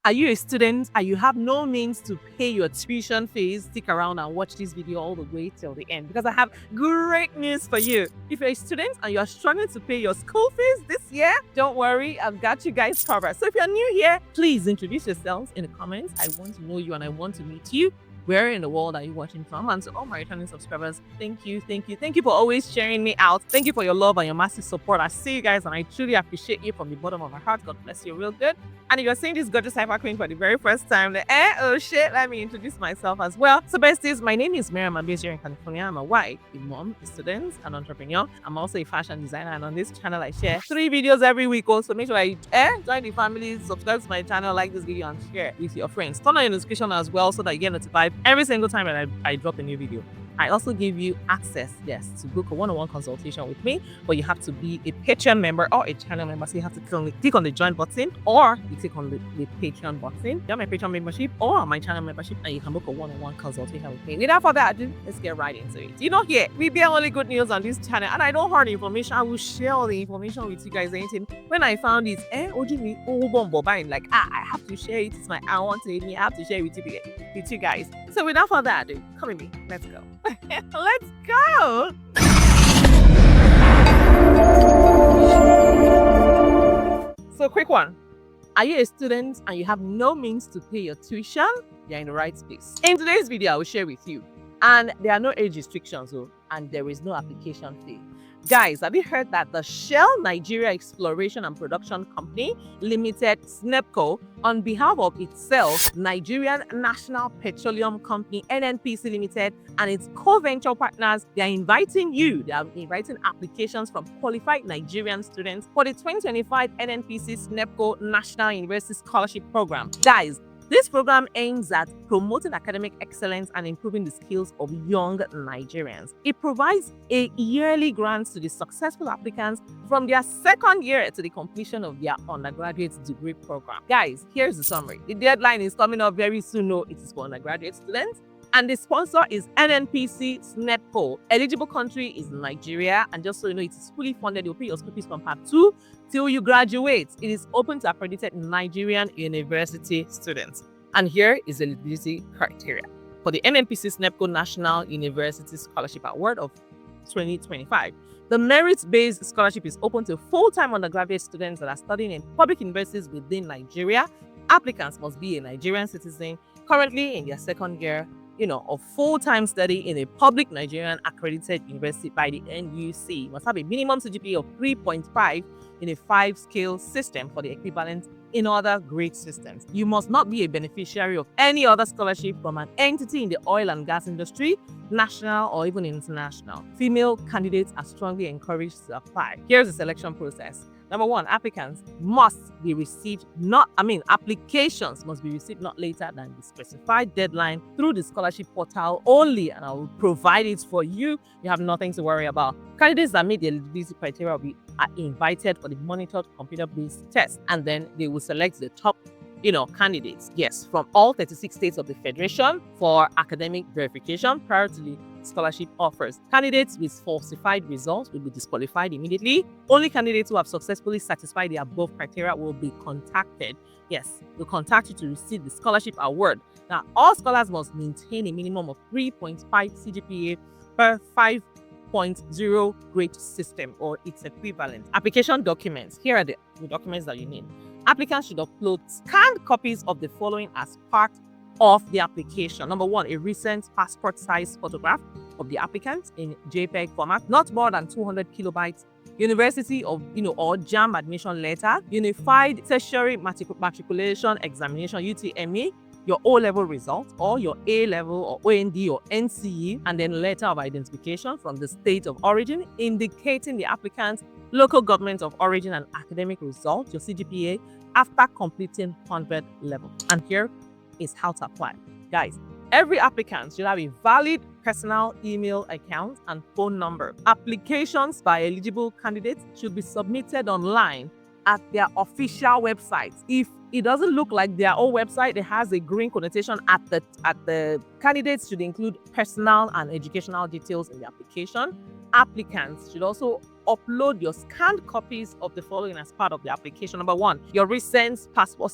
Are you a student and you have no means to pay your tuition fees? Stick around and watch this video all the way till the end because I have great news for you. If you're a student and you're struggling to pay your school fees this year, don't worry, I've got you guys covered. So if you're new here, please introduce yourselves in the comments. I want to know you and I want to meet you. Where in the world are you watching from? And to all my returning subscribers, thank you for always sharing me out. Thank you for your love and your massive support. I see you guys and I truly appreciate you from the bottom of my heart. God bless you real good. And if you're seeing this gorgeous Cypher Queen for the very first time, then, oh shit, let me introduce myself as well. So besties, my name is Miriam. I'm based here in California. I'm a wife, a mom, a student, an entrepreneur. I'm also a fashion designer, and on this channel I share 3 videos every week. Also make sure you join the family, subscribe to my channel, like this video and share with your friends. Turn on your notification as well so that you get notified every single time that I drop a new video. I also give you access, yes, to book a one-on-one consultation with me, but you have to be a Patreon member or a channel member. So you have to click on the join button, or you click on the Patreon button. You have my Patreon membership or my channel membership, and you can book a one-on-one consultation with me. Without further ado, let's get right into it. You know, here we bear only good news on this channel, and I don't hoard information. I will share all the information with you guys. Anything when I found it, like I have to share it. It's my I want to I have to share it with you guys. So without further ado, come with me. Let's go. Let's go. So quick one. Are you a student and you have no means to pay your tuition? You're in the right space. In today's video, I will share with you. And there are no age restrictions, and there is no application fee. Guys, have you heard that the Shell Nigeria Exploration and Production Company Limited, SNEPCO, on behalf of itself, Nigerian National Petroleum Company, NNPC Limited, and its co-venture partners, they are inviting applications from qualified Nigerian students for the 2025 NNPC SNEPCO National University Scholarship Program. Guys, this program aims at promoting academic excellence and improving the skills of young Nigerians. It provides a yearly grant to the successful applicants from their second year to the completion of their undergraduate degree program. Guys, here's the summary. The deadline is coming up very soon. No, it is for undergraduate students. And the sponsor is NNPC SNEPCO. Eligible country is Nigeria. And just so you know, it is fully funded. You'll pay your school fees from part 2 till you graduate. It is open to accredited Nigerian university students. And here is the eligibility criteria for the NNPC SNEPCO National University Scholarship Award of 2025. The merit-based scholarship is open to full-time undergraduate students that are studying in public universities within Nigeria. Applicants must be a Nigerian citizen currently in their second year of full-time study in a public Nigerian accredited university by the NUC. Must have a minimum CGPA of 3.5 in a 5-scale system for the equivalent in other grade systems. You must not be a beneficiary of any other scholarship from an entity in the oil and gas industry, national or even international. Female candidates are strongly encouraged to apply. Here's the selection process. Number 1, applications must be received applications must be received not later than the specified deadline through the scholarship portal only, and I will provide it for you. You have nothing to worry about. Candidates that meet the eligibility criteria are invited for the monitored computer-based test, and then they will select the top candidates, yes, from all 36 states of the Federation for academic verification prior to the scholarship offers. Candidates with falsified results will be disqualified immediately. Only candidates who have successfully satisfied the above criteria will be contacted. Yes, we'll contact you to receive the scholarship award. Now, all scholars must maintain a minimum of 3.5 CGPA per 5.0 grade system or its equivalent. Application documents. Here are the documents that you need. Applicants should upload scanned copies of the following as part of the application. Number 1, a recent passport size photograph of the applicant in JPEG format, not more than 200 kilobytes. University or JAMB admission letter, Unified Tertiary Matriculation Examination (UTME), your O-level results or your A-level or OND or NCE, and then letter of identification from the state of origin indicating the applicant's local government of origin and academic results, your CGPA, after completing 100 level. And here is how to apply. Guys, every applicant should have a valid personal email account and phone number. Applications by eligible candidates should be submitted online at their official website. If it doesn't look like their own website, it has a green connotation at the candidates should include personal and educational details in the application. Applicants should also upload your scanned copies of the following as part of the application. Number one, your recent passport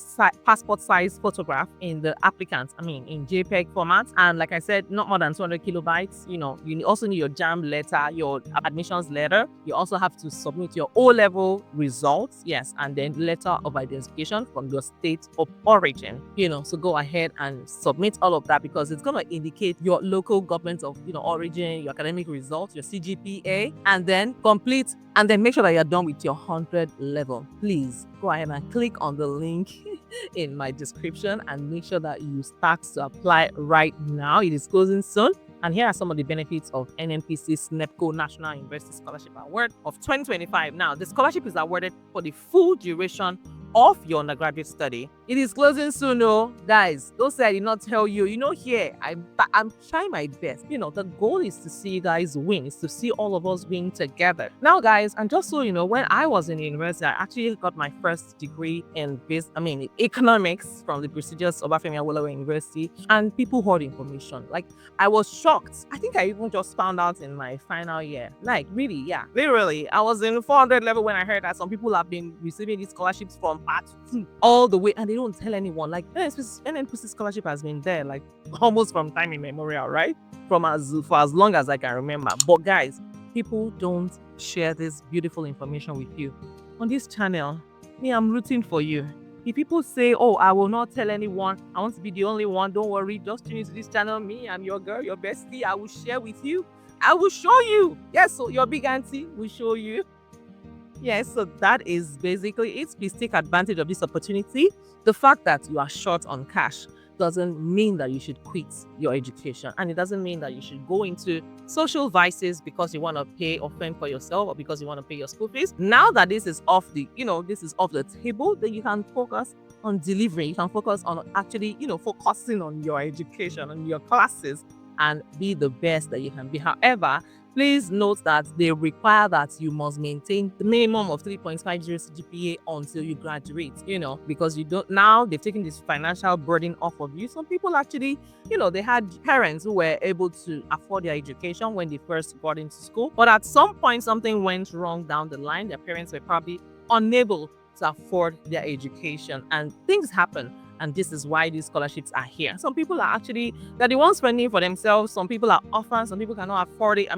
size photograph in the applicant, in JPEG format. And like I said, not more than 200 kilobytes. You also need your JAMB letter, your admissions letter. You also have to submit your O-level results, yes, and then letter of identification from your state of origin. So go ahead and submit all of that, because it's going to indicate your local government of origin, your academic results, your CGPA, and then complete, and then make sure that you're done with your 100 level. Please go ahead and click on the link in my description and make sure that you start to apply right now. It is closing soon. And here are some of the benefits of NNPC's NEPCO National University Scholarship Award of 2025. Now, the scholarship is awarded for the full duration of your undergraduate study. It is closing soon, guys. Don't say I did not tell you. Here I'm trying my best. The goal is to see you guys win, is to see all of us win together. Now, guys, and just so you know, when I was in university, I actually got my first degree in economics from the prestigious Obafemi Awolowo University, and people heard information. Like, I was shocked. I think I even just found out in my final year. Like, really, yeah, literally, I was in 400 level when I heard that some people have been receiving these scholarships from part 2 all the way, and they don't tell anyone. Like, NNPC scholarship has been there like almost from time immemorial, right? For as long as I can remember. But guys, people don't share this beautiful information with you. On this channel, I'm rooting for you. If people say, oh, I will not tell anyone, I want to be the only one, don't worry, just tune into this channel. I'm your girl, your bestie. I will share with you. I will show you. Yes, so your big auntie will show you. Yes, so that is basically it. Please take advantage of this opportunity. The fact that you are short on cash doesn't mean that you should quit your education, and it doesn't mean that you should go into social vices because you want to pay or fend for yourself, or because you want to pay your school fees. Now that this is off the table, then you can focus on delivering. You can focus on actually focusing on your education, on your classes, and be the best that you can be. However, please note that they require that you must maintain the minimum of 3.50 GPA until you graduate, because now they've taken this financial burden off of you. Some people actually, they had parents who were able to afford their education when they first got into school. But at some point, something went wrong down the line. Their parents were probably unable to afford their education, and things happen. And this is why these scholarships are here. Some people are actually, they're the ones spending for themselves. Some people are orphans. Some people cannot afford it.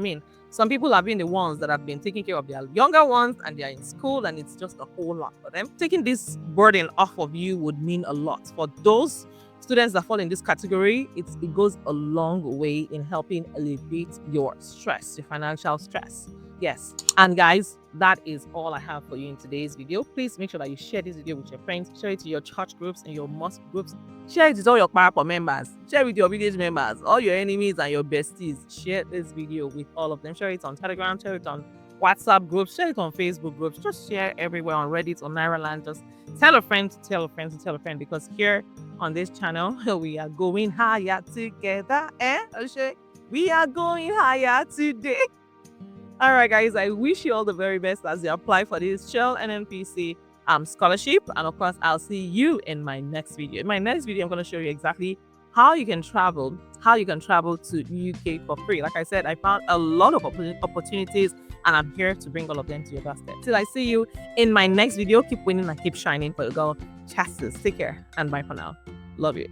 Some people have been the ones that have been taking care of their younger ones, and they're in school, and it's just a whole lot for them. Taking this burden off of you would mean a lot. For those students that fall in this category, it goes a long way in helping alleviate your stress, your financial stress. Yes. And guys, that is all I have for you in today's video. Please make sure that you share this video with your friends, share it to your church groups and your mosque groups, share it with all your parapor members, share it with your village members, all your enemies and your besties. Share this video with all of them. Share it on Telegram, share it on WhatsApp groups, share it on Facebook groups, just share everywhere on Reddit, on Nairaland. Just tell a friend to tell a friend to tell a friend, because here on this channel, we are going higher together. We are going higher today. All right, guys, I wish you all the very best as you apply for this Shell NNPC scholarship. And of course, I'll see you in my next video. In my next video, I'm going to show you exactly how you can travel to UK for free. Like I said, I found a lot of opportunities, and I'm here to bring all of them to your doorstep. Till I see you in my next video, keep winning and keep shining for your girl, Chassis. Take care and bye for now. Love you.